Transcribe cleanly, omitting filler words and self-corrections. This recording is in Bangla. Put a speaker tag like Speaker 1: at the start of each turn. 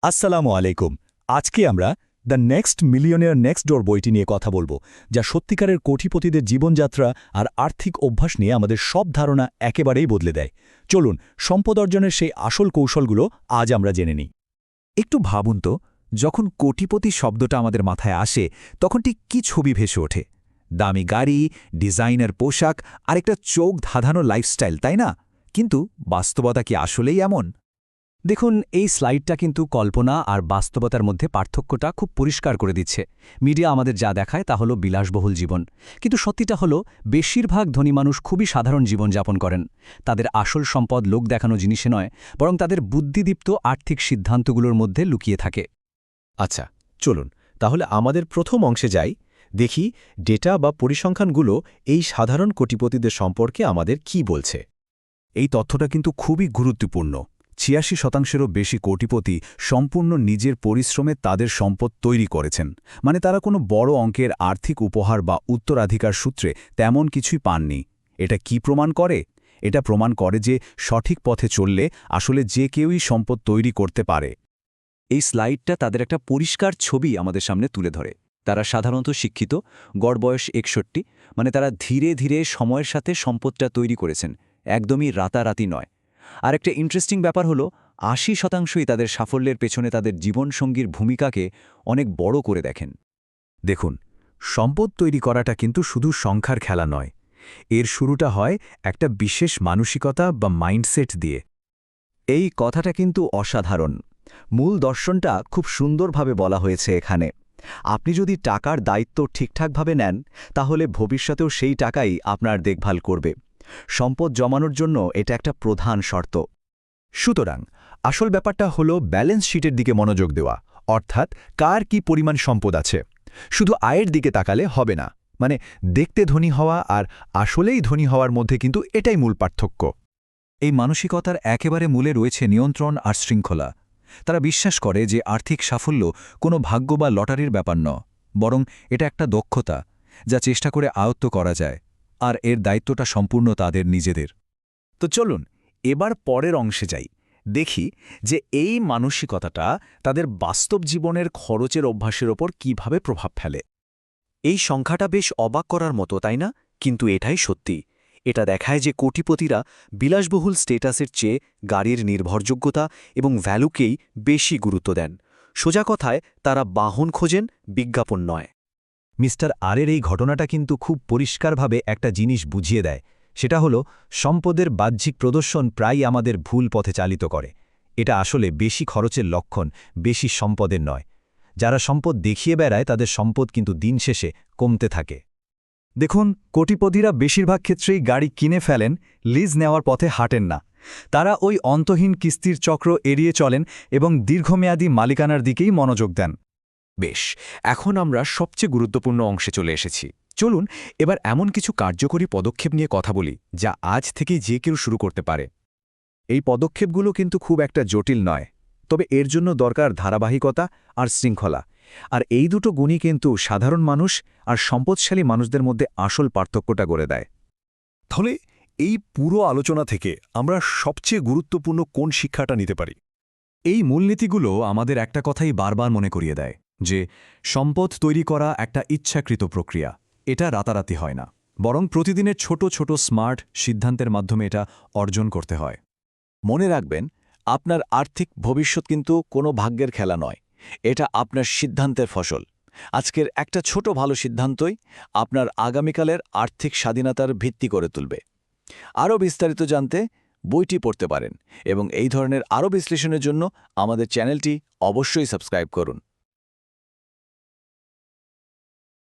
Speaker 1: আসসালামু আলাইকুম। আজকে আমরা দ্য নেক্সট মিলিয়নিয়ার নেক্সট ডোর বইটি নিয়ে কথা বলবো, যা সত্যিকারের কোটিপতিদের জীবনযাত্রা আর আর্থিক অভ্যাস নিয়ে আমাদের সব ধারণা একেবারেই বদলে দেয়। চলুন, সম্পদ অর্জনের সেই আসল কৌশলগুলো আজ আমরা জেনে নিই।
Speaker 2: একটু ভাবুন তো, যখন কোটিপতি শব্দটা আমাদের মাথায় আসে তখন ঠিক কী ছবি ভেসে ওঠে? দামি গাড়ি, ডিজাইনার পোশাক আর একটা চোখ ধাঁধানো লাইফস্টাইল, তাই না? কিন্তু বাস্তবতা কি আসলেই এমন?
Speaker 3: দেখুন, এই স্লাইডটা কিন্তু কল্পনা আর বাস্তবতার মধ্যে পার্থক্যটা খুব পরিষ্কার করে দিচ্ছে। মিডিয়া আমাদের যা দেখায় তা হলো বিলাসবহুল জীবন, কিন্তু সত্যিটা হলো বেশিরভাগ ধনী মানুষ খুবই সাধারণ জীবনযাপন করেন। তাদের আসল সম্পদ লোক দেখানো জিনিসে নয়, বরং তাদের বুদ্ধিদীপ্ত আর্থিক সিদ্ধান্তগুলোর মধ্যে লুকিয়ে থাকে।
Speaker 4: আচ্ছা, চলুন তাহলে আমাদের প্রথম অংশে যাই। দেখি ডেটা বা পরিসংখ্যানগুলো এই সাধারণ কোটিপতিদের সম্পর্কে আমাদের কি বলছে।
Speaker 2: এই তথ্যটা কিন্তু খুবই গুরুত্বপূর্ণ। ৮৬% বেশি কোটিপতি সম্পূর্ণ নিজের পরিশ্রমে তাদের সম্পদ তৈরি করেছেন। মানে তারা কোনো বড় অঙ্কের আর্থিক উপহার বা উত্তরাধিকার সূত্রে তেমন কিছুই পাননি। এটা কি প্রমাণ করে? এটা প্রমাণ করে যে সঠিক পথে চললে আসলে যে কেউই সম্পদ তৈরি করতে পারে।
Speaker 3: এই স্লাইডটা তাদের একটা পরিষ্কার ছবি আমাদের সামনে তুলে ধরে। তারা সাধারণত শিক্ষিত, গড় বয়স ৬১, মানে তারা ধীরে ধীরে সময়ের সাথে সম্পদটা তৈরি করেছেন, একদমই রাতারাতি নয়। আর একটা ইন্টারেস্টিং ব্যাপার হলো ৮০%ই তাদের সাফল্যের পেছনে তাদের জীবনসঙ্গীর ভূমিকাকে অনেক বড় করে দেখেন।
Speaker 2: দেখুন, সম্পদ তৈরি করাটা কিন্তু শুধু সংখ্যার খেলা নয়। এর শুরুটা হয় একটা বিশেষ মানসিকতা বা মাইন্ডসেট দিয়ে।
Speaker 5: এই কথাটা কিন্তু অসাধারণ। মূল দর্শনটা খুব সুন্দরভাবে বলা হয়েছে এখানে। আপনি যদি টাকার দায়িত্ব ঠিকঠাকভাবে নেন, তাহলে ভবিষ্যতেও সেই টাকাই আপনার দেখভাল করবে। সম্পদ জমানোর জন্য এটা একটা প্রধান শর্ত।
Speaker 2: সুতরাং আসল ব্যাপারটা হলো ব্যালেন্স শিটের দিকে মনোযোগ দেওয়া, অর্থাৎ কার কি পরিমাণ সম্পদ আছে। শুধু আয়ের দিকে তাকালে হবে না। মানে দেখতে ধনী হওয়া আর আসলেই ধনী হওয়ার মধ্যে কিন্তু এটাই মূল পার্থক্য।
Speaker 3: এই মানসিকতার একেবারে মূলে রয়েছে নিয়ন্ত্রণ আর শৃঙ্খলা। তারা বিশ্বাস করে যে আর্থিক সাফল্য কোনো ভাগ্য বা লটারির ব্যাপার নয়, বরং এটা একটা দক্ষতা যা চেষ্টা করে আয়ত্ত করা যায়, আর এর দায়িত্বটা সম্পূর্ণ তাদের নিজেদের।
Speaker 2: তো চলুন এবার পরের অংশে যাই। দেখি যে এই মানসিকতাটা তাদের বাস্তব জীবনের খরচের অভ্যাসের ওপর কিভাবে প্রভাব ফেলে।
Speaker 4: এই সংখ্যাটা বেশ অবাক করার মতো, তাই না? কিন্তু এটাই সত্যি। এটা দেখায় যে কোটিপতিরা বিলাসবহুল স্টেটাসের চেয়ে গাড়ির নির্ভরযোগ্যতা এবং ভ্যালুকেই বেশি গুরুত্ব দেন। সোজা কথায় তারা বাহন খোঁজেন, বিজ্ঞাপন নয়।
Speaker 2: মিস্টার আরের এই ঘটনাটা কিন্তু খুব পরিষ্কারভাবে একটা জিনিস বুঝিয়ে দেয়। সেটা হলো সম্পদের বাহ্যিক প্রদর্শন প্রায়ই আমাদের ভুল পথে চালিত করে। এটা আসলে বেশি খরচের লক্ষণ, বেশি সম্পদের নয়। যারা সম্পদ দেখিয়ে বেড়ায় তাদের সম্পদ কিন্তু দিন শেষে কমতে থাকে।
Speaker 3: দেখুন, কোটিপতিরা বেশিরভাগ ক্ষেত্রেই গাড়ি কিনে ফেলেন, লিজ নেওয়ার পথে হাঁটেন না। তারা ওই অন্তহীন কিস্তির চক্র এড়িয়ে চলেন এবং দীর্ঘমেয়াদী মালিকানার দিকেই মনোযোগ দেন।
Speaker 4: বেশ, এখন আমরা সবচেয়ে গুরুত্বপূর্ণ অংশে চলে এসেছি। চলুন এবার এমন কিছু কার্যকরী পদক্ষেপ নিয়ে কথা বলি, যা আজ থেকেই যে কেউ শুরু করতে পারে। এই পদক্ষেপগুলো কিন্তু খুব একটা জটিল নয়, তবে এর জন্য দরকার ধারাবাহিকতা আর শৃঙ্খলা। আর এই দুটো গুণই কিন্তু সাধারণ মানুষ আর সম্পদশালী মানুষদের মধ্যে আসল পার্থক্যটা গড়ে দেয়।
Speaker 6: তাহলে এই পুরো আলোচনা থেকে আমরা সবচেয়ে গুরুত্বপূর্ণ কোন শিক্ষাটা নিতে পারি?
Speaker 3: এই মূলনীতিগুলো আমাদের একটা কথাই বারবার মনে করিয়ে দেয়, যে সম্পদ তৈরি করা একটা ইচ্ছাকৃত প্রক্রিয়া। এটা রাতারাতি হয় না, বরং প্রতিদিনের ছোট ছোট স্মার্ট সিদ্ধান্তের মাধ্যমে এটা অর্জন করতে হয়।
Speaker 5: মনে রাখবেন, আপনার আর্থিক ভবিষ্যৎ কিন্তু কোনো ভাগ্যের খেলা নয়, এটা আপনার সিদ্ধান্তের ফসল। আজকের একটা ছোট ভালো সিদ্ধান্তই আপনার আগামীকালের আর্থিক স্বাধীনতার ভিত্তি করে তুলবে। আরও বিস্তারিত জানতে বইটি পড়তে পারেন এবং এই ধরনের আরও বিশ্লেষণের জন্য আমাদের চ্যানেলটি অবশ্যই সাবস্ক্রাইব করুন।